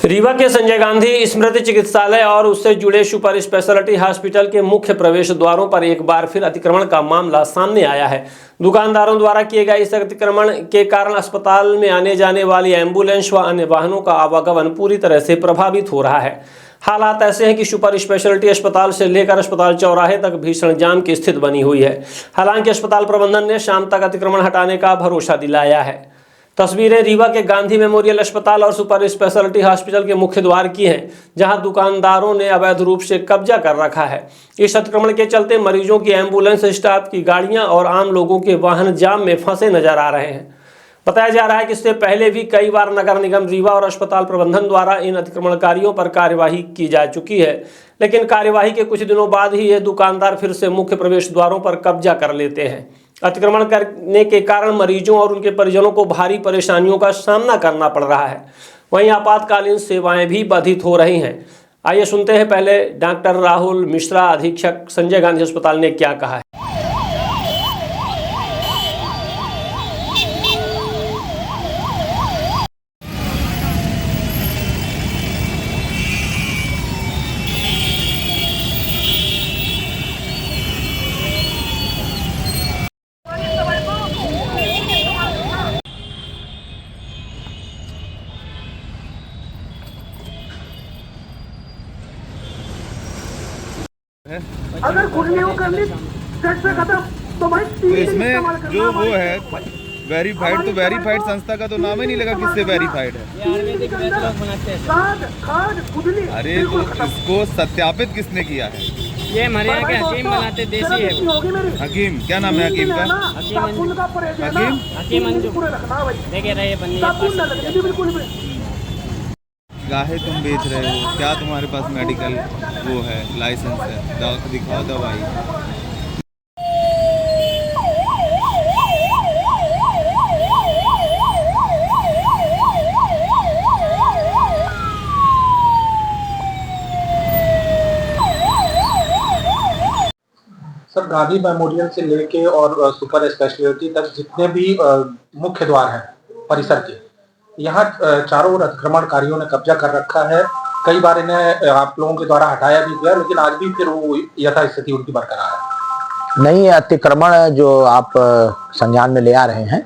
रीवा के संजय गांधी स्मृति चिकित्सालय और उससे जुड़े सुपर स्पेशलिटी हॉस्पिटल के मुख्य प्रवेश द्वारों पर एक बार फिर अतिक्रमण का मामला सामने आया है। दुकानदारों द्वारा किए गए इस अतिक्रमण के कारण अस्पताल में आने जाने वाली एम्बुलेंस व अन्य वाहनों का आवागमन पूरी तरह से प्रभावित हो रहा है। हालात ऐसे हैं कि सुपर स्पेशलिटी अस्पताल से लेकर अस्पताल चौराहे तक भीषण जाम की स्थिति बनी हुई है। हालांकि अस्पताल प्रबंधन ने शाम तक अतिक्रमण हटाने का भरोसा दिलाया है। तस्वीरें रीवा के गांधी मेमोरियल अस्पताल और सुपर स्पेशलिटी हॉस्पिटल के मुख्य द्वार की हैं, जहां दुकानदारों ने अवैध रूप से कब्जा कर रखा है। इस अतिक्रमण के चलते मरीजों की एम्बुलेंस, स्टाफ की गाड़ियां और आम लोगों के वाहन जाम में फंसे नजर आ रहे हैं। बताया जा रहा है कि इससे पहले भी कई बार नगर निगम रीवा और अस्पताल प्रबंधन द्वारा इन अतिक्रमणकारियों पर कार्यवाही की जा चुकी है, लेकिन कार्यवाही के कुछ दिनों बाद ही ये दुकानदार फिर से मुख्य प्रवेश द्वारों पर कब्जा कर लेते हैं। अतिक्रमण करने के कारण मरीजों और उनके परिजनों को भारी परेशानियों का सामना करना पड़ रहा है। वहीं आपातकालीन सेवाएं भी बाधित हो रही हैं। आइए सुनते हैं पहले डॉक्टर राहुल मिश्रा, अधीक्षक संजय गांधी अस्पताल, ने क्या कहा है। अगर खुद नहीं हो करनी सेट से खत्म तो भाई तो इसमें जो वो है वेरीफाइड, तो वेरीफाइड संस्था का तो नाम ही नहीं लगा किससे वेरीफाइड है। अरे तो इसको सत्यापित किसने किया है? ये हमारे यहाँ के हकीम बनाते, देसी है वो। हकीम, क्या नाम है हकीम का? हकीम अंजू देखे रहे बन्नी। गाहे तुम बेच रहे हो, क्या तुम्हारे पास मेडिकल वो है, लाइसेंस है? दिखाओ दवाई। सर, गांधी मेमोरियल से लेके और सुपर स्पेशलिटी तक जितने भी मुख्य द्वार हैं परिसर के, यहाँ चारों ओर अतिक्रमणकारियों ने कब्जा कर रखा है। कई बार इन्हें आप लोगों के द्वारा हटाया भी गया, लेकिन आज भी फिर वो यथास्थिति उनकी बरकरार है। नहीं, अतिक्रमण जो आप संज्ञान में ले आ रहे हैं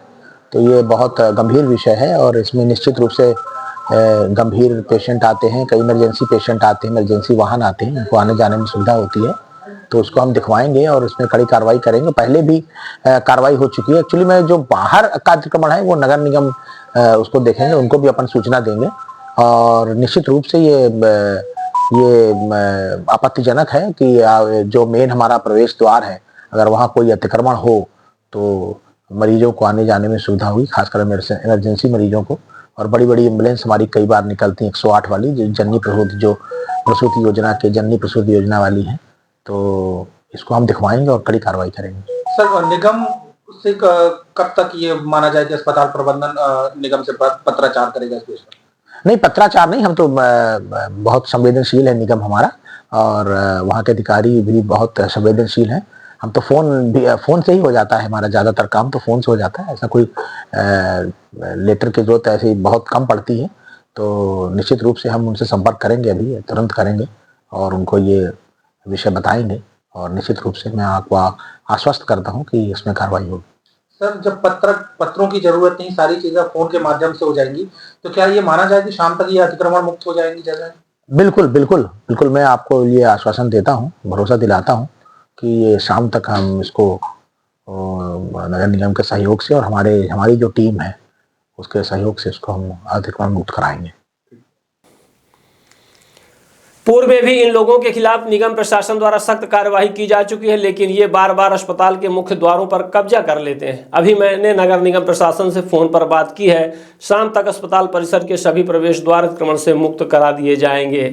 तो ये बहुत गंभीर विषय है और इसमें निश्चित रूप से गंभीर पेशेंट आते हैं, कई इमरजेंसी पेशेंट आते हैं, इमरजेंसी वाहन आते हैं, उनको आने जाने में सुविधा होती है, तो उसको हम दिखवाएंगे और इसमें कड़ी कार्रवाई करेंगे। पहले भी कार्रवाई हो चुकी है। एक्चुअली में जो बाहर का अतिक्रमण है वो नगर निगम उसको देखेंगे, उनको भी अपन सूचना देंगे और निश्चित रूप से ये आपत्तिजनक है कि जो मेन हमारा प्रवेश द्वार है, अगर वहाँ कोई अतिक्रमण हो तो मरीजों को आने जाने में सुविधा हुई, खासकर इमरजेंसी मरीजों को। और बड़ी बड़ी एम्बुलेंस हमारी कई बार निकलती हैं, 108 वाली, जो प्रसूति योजना के जननी प्रसूति योजना वाली है, तो इसको हम दिखवाएंगे और कड़ी कार्रवाई करेंगे। सर, निगम से कब तक ये माना जाए कि अस्पताल प्रबंधन निगम से पत्राचार करेगा इस विषय में? नहीं, पत्राचार नहीं, हम तो बहुत संवेदनशील है निगम हमारा और वहाँ के अधिकारी भी बहुत संवेदनशील हैं। हम तो फोन से ही हो जाता है, हमारा ज़्यादातर काम तो फोन से हो जाता है। ऐसा कोई लेटर की जरूरत ऐसी बहुत कम पड़ती है, तो निश्चित रूप से हम उनसे संपर्क करेंगे, अभी तुरंत करेंगे और उनको ये विषय बताएंगे और निश्चित रूप से मैं आपको आश्वस्त करता हूं कि इसमें कार्रवाई होगी। सर, जब पत्रों की जरूरत नहीं, सारी चीजें फोन के माध्यम से हो जाएंगी, तो क्या ये माना जाए कि शाम तक ये अतिक्रमण मुक्त हो जाएंगी जगह? बिल्कुल बिल्कुल बिल्कुल, मैं आपको ये आश्वासन देता हूं, भरोसा दिलाता हूं कि ये शाम तक हम इसको नगर निगम के सहयोग से और हमारी जो टीम है उसके सहयोग से इसको हम अतिक्रमण मुक्त कराएंगे। पूर्व में भी इन लोगों के खिलाफ निगम प्रशासन द्वारा सख्त कार्यवाही की जा चुकी है, लेकिन ये बार बार अस्पताल के मुख्य द्वारों पर कब्जा कर लेते हैं। अभी मैंने नगर निगम प्रशासन से फोन पर बात की है। शाम तक अस्पताल परिसर के सभी प्रवेश द्वार अतिक्रमण से मुक्त करा दिए जाएंगे।